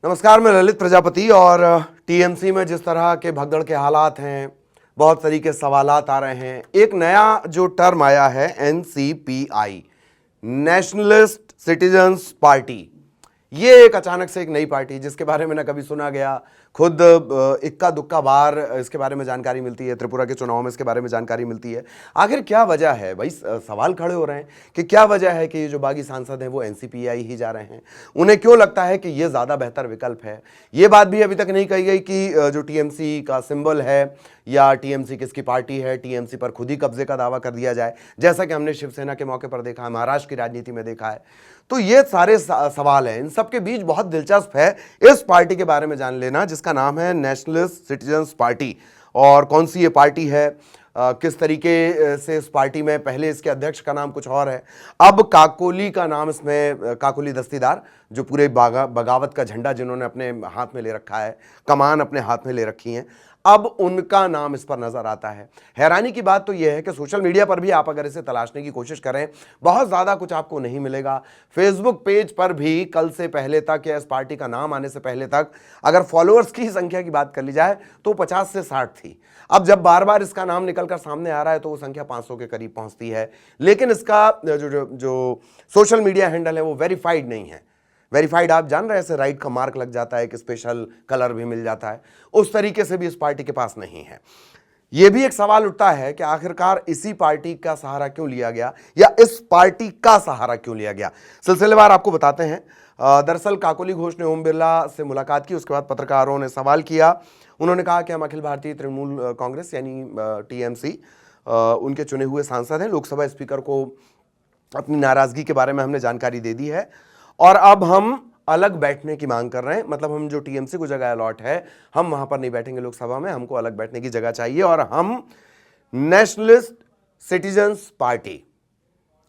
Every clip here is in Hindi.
नमस्कार, मैं ललित प्रजापति। और टीएमसी में जिस तरह के भगदड़ के हालात हैं, बहुत तरीके सवालात आ रहे हैं। एक नया जो टर्म आया है एनसीपीआई, नेशनलिस्ट सिटीजन्स पार्टी, ये एक अचानक से एक नई पार्टी जिसके बारे में ना कभी सुना गया। खुद इक्का दुक्का बार इसके बारे में जानकारी मिलती है, त्रिपुरा के चुनाव में इसके बारे में जानकारी मिलती है। आखिर क्या वजह है भाई? सवाल खड़े हो रहे हैं कि क्या वजह है कि ये जो बागी सांसद हैं वो एनसीपीआई ही जा रहे हैं। उन्हें क्यों लगता है कि ये ज़्यादा बेहतर विकल्प है? ये बात भी अभी तक नहीं कही गई कि जो टीएमसी का सिंबल है या टीएमसी किसकी पार्टी है, टीएमसी पर खुद ही कब्जे का दावा कर दिया जाए, जैसा कि हमने शिवसेना के मौके पर देखा है, महाराष्ट्र की राजनीति में देखा है। तो ये सारे सवाल हैं। इन सब के बीच बहुत दिलचस्प है इस पार्टी के बारे में जान लेना, जिसका नाम है नेशनलिस्ट सिटीजन्स पार्टी। और कौन सी ये पार्टी है, किस तरीके से इस पार्टी में, पहले इसके अध्यक्ष का नाम कुछ और है, अब काकोली का नाम इसमें, काकोली दस्तीदार जो पूरे बगावत का झंडा जिन्होंने अपने हाथ में ले रखा है, कमान अपने हाथ में ले रखी हैं, अब उनका नाम इस पर नजर आता है। हैरानी की बात तो यह है कि सोशल मीडिया पर भी आप अगर इसे तलाशने की कोशिश करें, बहुत ज्यादा कुछ आपको नहीं मिलेगा। फेसबुक पेज पर भी कल से पहले तक या इस पार्टी का नाम आने से पहले तक अगर फॉलोअर्स की संख्या की बात कर ली जाए तो 50 से 60 थी। अब जब बार बार इसका नाम निकलकर सामने आ रहा है तो वो संख्या 500 के करीब पहुंचती है। लेकिन इसका जो सोशल मीडिया हैंडल है वो वेरीफाइड नहीं है। वेरीफाइड आप जान रहे हैं, ऐसे राइट का मार्क लग जाता है, एक स्पेशल कलर भी मिल जाता है, उस तरीके से भी इस पार्टी के पास नहीं है। यह भी एक सवाल उठता है कि आखिरकार इसी पार्टी का सहारा क्यों लिया गया, या इस पार्टी का सहारा क्यों लिया गया। सिलसिलेवार आपको बताते हैं। दरअसल काकोली घोष ने ओम बिरला से मुलाकात की, उसके बाद पत्रकारों ने सवाल किया। उन्होंने कहा कि हम अखिल भारतीय तृणमूल कांग्रेस यानी टीएमसी उनके चुने हुए सांसद हैं। लोकसभा स्पीकर को अपनी नाराजगी के बारे में हमने जानकारी दे दी है और अब हम अलग बैठने की मांग कर रहे हैं। मतलब हम जो टीएमसी को जगह अलॉट है, हम वहां पर नहीं बैठेंगे लोकसभा में, हमको अलग बैठने की जगह चाहिए। और हम नेशनलिस्ट सिटीजन्स पार्टी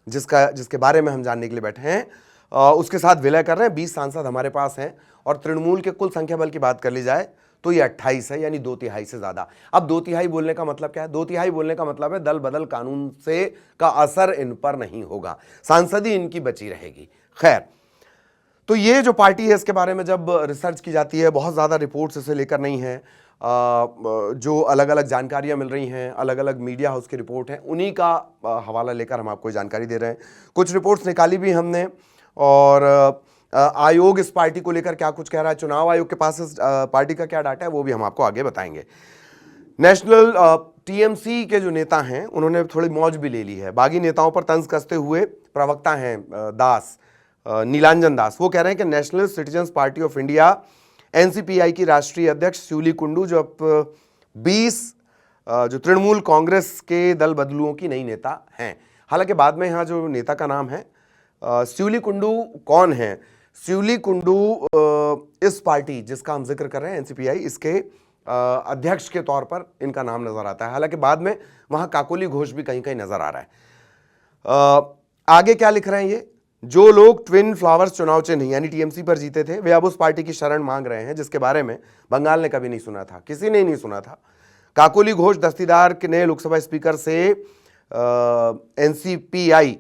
जिसके बारे में हम जानने के लिए बैठे हैं, उसके साथ विलय कर रहे हैं। 20 सांसद हमारे पास हैं और तृणमूल के कुल संख्या बल की बात कर ली जाए तो ये 28 है, यानी 2/3 से ज्यादा। अब 2/3 बोलने का मतलब क्या है? 2/3 बोलने का मतलब है दल बदल कानून से का असर इन पर नहीं होगा, सांसदी इनकी बची रहेगी। खैर, तो ये जो पार्टी है इसके बारे में जब रिसर्च की जाती है, बहुत ज़्यादा रिपोर्ट्स इसे लेकर नहीं है। जो अलग अलग जानकारियां मिल रही हैं, अलग अलग मीडिया हाउस की रिपोर्ट है, उन्हीं का हवाला लेकर हम आपको जानकारी दे रहे हैं। कुछ रिपोर्ट्स निकाली भी हमने, और आयोग इस पार्टी को लेकर क्या कुछ कह रहा है, चुनाव आयोग के पास इस पार्टी का क्या डाटा है, वो भी हम आपको आगे बताएंगे। नेशनल टीएमसी के जो नेता हैं उन्होंने थोड़ी मौज भी ले ली है। बागी नेताओं पर तंज कसते हुए प्रवक्ता हैं नीलांजन दास, वो कह रहे हैं कि national citizens party of India NCPI की राष्ट्रीय अध्यक्ष शिवली कुंडू जो अब 20 जो तृणमूल कांग्रेस के दल बदलुओं की नई नेता हैं। हालांकि बाद में यहाँ जो नेता का नाम है शिवली कुंडू कौन है? शिवली कुंडू इस पार्टी जिसका हम जिक्र कर रहे हैं एनसीपीआई, इसके अध्यक्ष के तौर पर इनका नाम नजर आता है। हालांकि बाद में वहां काकोली घोष भी कहीं कहीं नजर आ रहा है। आगे क्या लिख रहे हैं ये? जो लोग ट्विन फ्लावर्स चुनाव चिन्ह यानी टीएमसी पर जीते थे, वे अब उस पार्टी की शरण मांग रहे हैं जिसके बारे में बंगाल ने कभी नहीं सुना था, किसी ने नहीं सुना था। काकोली घोष दस्तीदार ने लोकसभा स्पीकर से एनसीपीआई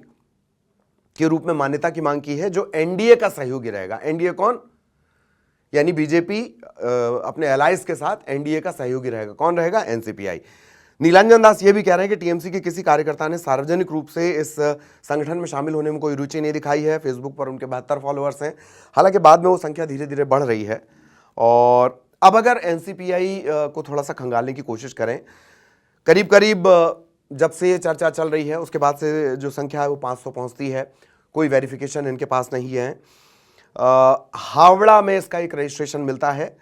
के रूप में मान्यता की मांग की है, जो एनडीए का सहयोगी रहेगा। एनडीए कौन? यानी बीजेपी अपने अलायंस के साथ एनडीए का सहयोगी रहेगा। कौन रहेगा? एनसीपीआई। नीलांजन दास ये भी कह रहे हैं कि टीएमसी के किसी कार्यकर्ता ने सार्वजनिक रूप से इस संगठन में शामिल होने में कोई रुचि नहीं दिखाई है। फेसबुक पर उनके 72 फॉलोअर्स हैं। हालांकि बाद में वो संख्या धीरे धीरे बढ़ रही है। और अब अगर एनसीपीआई को थोड़ा सा खंगालने की कोशिश करें, करीब करीब जब से ये चर्चा चल रही है उसके बाद से जो संख्या है वो 500 पहुंचती है। कोई वेरिफिकेशन इनके पास नहीं है। हावड़ा में इसका एक रजिस्ट्रेशन मिलता है।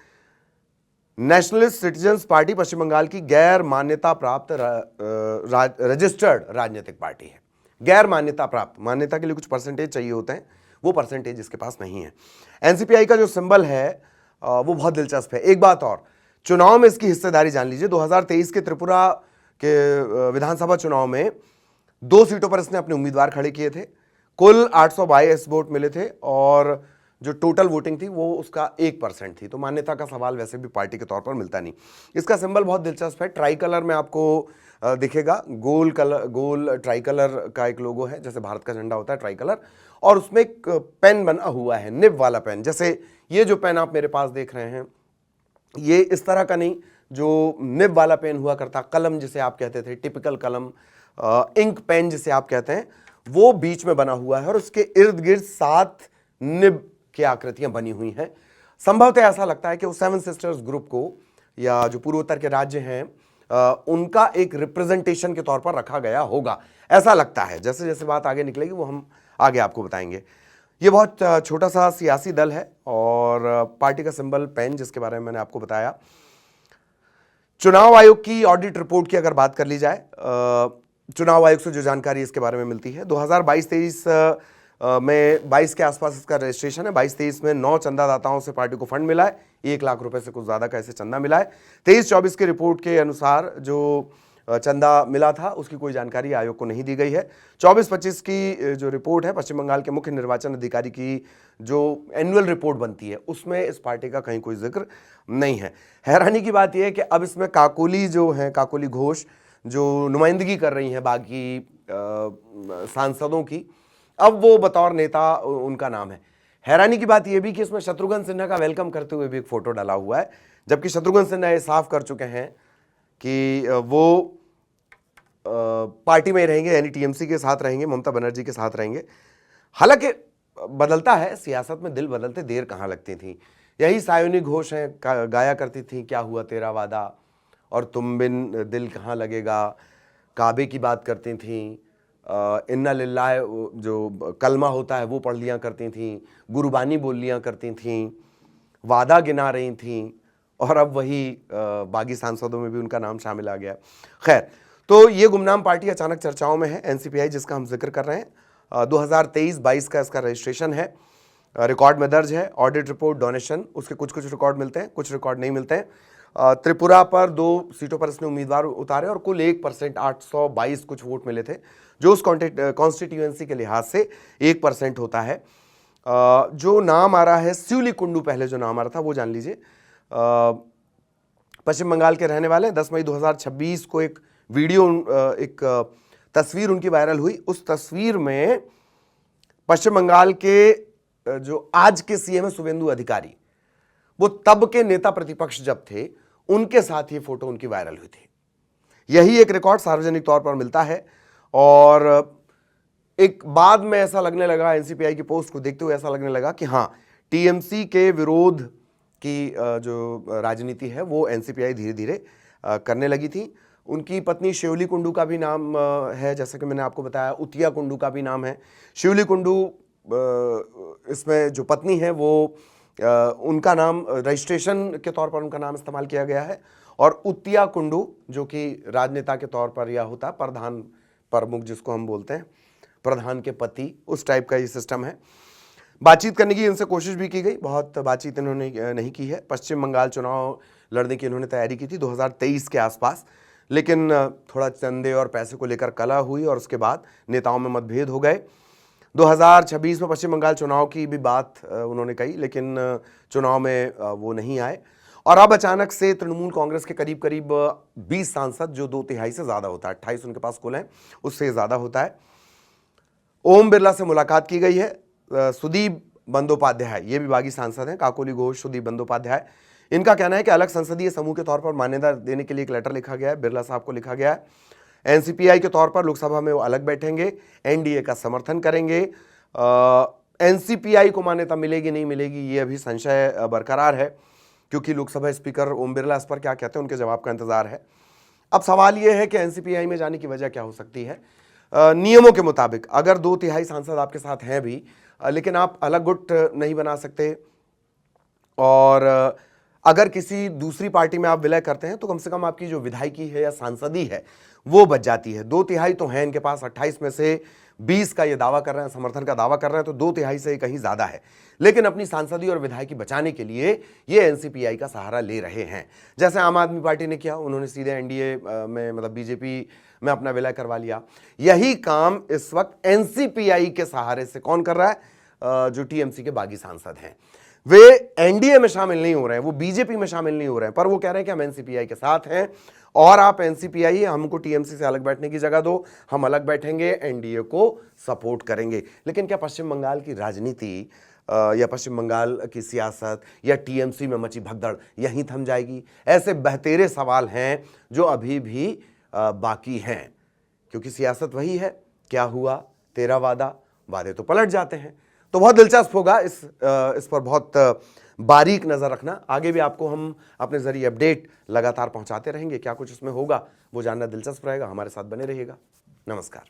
नेशनलिस्ट सिटीजन्स पार्टी पश्चिम बंगाल की गैर मान्यता प्राप्त रजिस्टर्ड राजनीतिक पार्टी है। गैर मान्यता प्राप्त, मान्यता के लिए कुछ परसेंटेज चाहिए होते हैं, वो परसेंटेज इसके पास नहीं है। एनसीपीआई का जो सिंबल है वो बहुत दिलचस्प है। एक बात और, चुनाव में इसकी हिस्सेदारी जान लीजिए। 2023 के त्रिपुरा के विधानसभा चुनाव में 2 सीटों पर इसने अपने उम्मीदवार खड़े किए थे। कुल 822 वोट मिले थे और जो टोटल वोटिंग थी वो उसका 1% थी। तो मान्यता का सवाल वैसे भी पार्टी के तौर पर मिलता नहीं। इसका सिंबल बहुत दिलचस्प है, ट्राई कलर में आपको दिखेगा, गोल कलर, गोल ट्राई कलर का एक लोगो है, जैसे भारत का झंडा होता है ट्राई कलर, और उसमें एक पेन बना हुआ है, निब वाला पेन। जैसे ये जो पेन आप मेरे पास देख रहे हैं, ये इस तरह का नहीं, जो निब वाला पेन हुआ करता, कलम जिसे आप कहते थे, टिपिकल कलम, इंक पेन जिसे आप कहते हैं, वो बीच में बना हुआ है और उसके इर्द गिर्द 7 निब की आकृतियां बनी हुई हैं। संभवतः ऐसा लगता है कि उस 7 सिस्टर्स ग्रुप को, या जो पूर्वोत्तर के राज्य हैं, उनका एक रिप्रेजेंटेशन के तौर पर रखा गया होगा, ऐसा लगता है। जैसे जैसे बात आगे निकलेगी वो हम आगे आपको बताएंगे। ये बहुत छोटा सा सियासी दल है और पार्टी का सिंबल पेन, जिसके बारे में मैंने आपको बताया। चुनाव आयोग की ऑडिट रिपोर्ट की अगर बात कर ली जाए, चुनाव आयोग से जो जानकारी इसके बारे में मिलती है, 2022-23 में 22 के आसपास इसका रजिस्ट्रेशन है। 22-23 में 9 चंदादाताओं से पार्टी को फंड मिला है, 1 लाख रुपए से कुछ ज्यादा का ऐसे चंदा मिला है। 23-24 की रिपोर्ट के अनुसार जो चंदा मिला था उसकी कोई जानकारी आयोग को नहीं दी गई है। 24-25 की जो रिपोर्ट है, पश्चिम बंगाल के मुख्य निर्वाचन अधिकारी की जो एनुअल रिपोर्ट बनती है, उसमें इस पार्टी का कहीं कोई जिक्र नहीं है। हैरानी की बात यह है कि अब इसमें काकोली जो है, काकोली घोष, जो नुमाइंदगी कर रही हैं बाकी सांसदों की, अब वो बतौर नेता उनका नाम है। हैरानी की बात यह भी कि इसमें शत्रुघ्न सिन्हा का वेलकम करते हुए भी एक फोटो डाला हुआ है, जबकि शत्रुघ्न सिन्हा ये साफ कर चुके हैं कि वो पार्टी में रहेंगे, यानी टीएमसी के साथ रहेंगे, ममता बनर्जी के साथ रहेंगे। हालांकि बदलता है, सियासत में दिल बदलते देर कहाँ लगती थी। यही सायोनी घोष हैं, गाया करती थी, क्या हुआ तेरा वादा, और तुम बिन दिल कहाँ लगेगा, काबे की बात करती थी, इन्ना लिल्लाह जो कलमा होता है वो पढ़ लिया करती थी, गुरबानी बोल लिया करती थी, वादा गिना रही थी, और अब वही बागी सांसदों में भी उनका नाम शामिल आ गया। खैर, तो ये गुमनाम पार्टी अचानक चर्चाओं में है, एनसीपीआई, जिसका हम जिक्र कर रहे हैं। 2023-22 का इसका रजिस्ट्रेशन है, रिकॉर्ड में दर्ज है। ऑडिट रिपोर्ट, डोनेशन, उसके कुछ कुछ रिकॉर्ड मिलते हैं, कुछ रिकॉर्ड नहीं मिलते हैं। त्रिपुरा पर 2 सीटों पर इसने उम्मीदवार उतारे और कुल 1%, 822 कुछ वोट मिले थे, जो उस कॉन्स्टिट्यूएंसी के लिहाज से 1% होता है। जो नाम आ रहा है शिवली कुंडू, पहले जो नाम आ रहा था वो जान लीजिए। पश्चिम बंगाल के रहने वाले। 10 मई 2026 को एक वीडियो, एक तस्वीर उनकी वायरल हुई। उस तस्वीर में पश्चिम बंगाल के जो आज के सीएम है शुवेंदु अधिकारी, वो तब के नेता प्रतिपक्ष जब थे, उनके साथ ये फोटो उनकी वायरल हुई थी। यही एक रिकॉर्ड सार्वजनिक तौर पर मिलता है। और एक बाद में ऐसा लगने लगा, एनसीपीआई की पोस्ट को देखते हुए ऐसा लगने लगा कि हाँ, टीएमसी के विरोध की जो राजनीति है वो एनसीपीआई धीरे धीरे करने लगी थी। उनकी पत्नी शिवली कुंडू का भी नाम है, जैसा कि मैंने आपको बताया, उतिया कुंडू का भी नाम है। शिवली कुंडू इसमें जो पत्नी है वो उनका नाम रजिस्ट्रेशन के तौर पर उनका नाम इस्तेमाल किया गया है, और उतिया कुंडू जो कि राजनेता के तौर पर, या होता प्रधान प्रमुख जिसको हम बोलते हैं, प्रधान के पति, उस टाइप का ये सिस्टम है। बातचीत करने की इनसे कोशिश भी की गई, बहुत बातचीत इन्होंने नहीं की है। पश्चिम बंगाल चुनाव लड़ने की इन्होंने तैयारी की थी 2023 के आसपास, लेकिन थोड़ा चंदे और पैसे को लेकर कलह हुई और उसके बाद नेताओं में मतभेद हो गए। 2026 में पश्चिम बंगाल चुनाव की भी बात उन्होंने कही, लेकिन चुनाव में वो नहीं आए। और अब अचानक से तृणमूल कांग्रेस के करीब करीब 20 सांसद, जो 2/3 से ज़्यादा होता है, 28 उनके पास कुल हैं, उससे ज़्यादा होता है। ओम बिरला से मुलाकात की गई है। सुदीप बंदोपाध्याय, ये भी बागी सांसद हैं, काकोली घोष, सुदीप बंदोपाध्याय, इनका कहना है कि अलग संसदीय समूह के तौर पर मान्यता देने के लिए एक लेटर लिखा गया है, बिरला साहब को लिखा गया है। एनसीपीआई के तौर पर लोकसभा में वो अलग बैठेंगे, एनडीए का समर्थन करेंगे। एनसीपीआई को मान्यता मिलेगी नहीं मिलेगी, ये अभी संशय बरकरार है, क्योंकि लोकसभा स्पीकर ओम बिरला इस पर क्या कहते हैं, उनके जवाब का इंतजार है। अब सवाल यह है कि एनसीपीआई में जाने की वजह क्या हो सकती है। नियमों के मुताबिक अगर 2/3 सांसद आपके साथ हैं भी, लेकिन आप अलग गुट नहीं बना सकते, और अगर किसी दूसरी पार्टी में आप विलय करते हैं तो कम से कम आपकी जो विधायकी है या सांसदी है वो बच जाती है। 2/3 तो है इनके पास, 28 में से 20 का ये दावा कर रहे हैं, समर्थन का दावा कर रहे हैं, तो 2/3 से कहीं ज्यादा है। लेकिन अपनी सांसदी और विधायकी बचाने के लिए ये एनसीपीआई का सहारा ले रहे हैं, जैसे आम आदमी पार्टी ने किया, उन्होंने सीधे एनडीए में, मतलब बीजेपी में अपना विलय करवा लिया। यही काम इस वक्त एनसीपीआई के सहारे से कौन कर रहा है? जो टीएमसी के बागी सांसद हैं, वे एनडीए में शामिल नहीं हो रहे हैं, वो बीजेपी में शामिल नहीं हो रहे हैं, पर वो कह रहे हैं कि हम एनसीपीआई के साथ हैं और आप एनसीपीआई, हमको टीएमसी से अलग बैठने की जगह दो, हम अलग बैठेंगे, एनडीए को सपोर्ट करेंगे। लेकिन क्या पश्चिम बंगाल की राजनीति या पश्चिम बंगाल की सियासत या टीएमसी में मची भगदड़ यहीं थम जाएगी? ऐसे बहतेरे सवाल हैं जो अभी भी बाकी हैं, क्योंकि सियासत वही है, क्या हुआ तेरा वादा, वादे तो पलट जाते हैं। तो बहुत दिलचस्प होगा, इस पर बहुत बारीक नजर रखना। आगे भी आपको हम अपने जरिए अपडेट लगातार पहुंचाते रहेंगे, क्या कुछ इसमें होगा वो जानना दिलचस्प रहेगा। हमारे साथ बने रहिएगा। नमस्कार।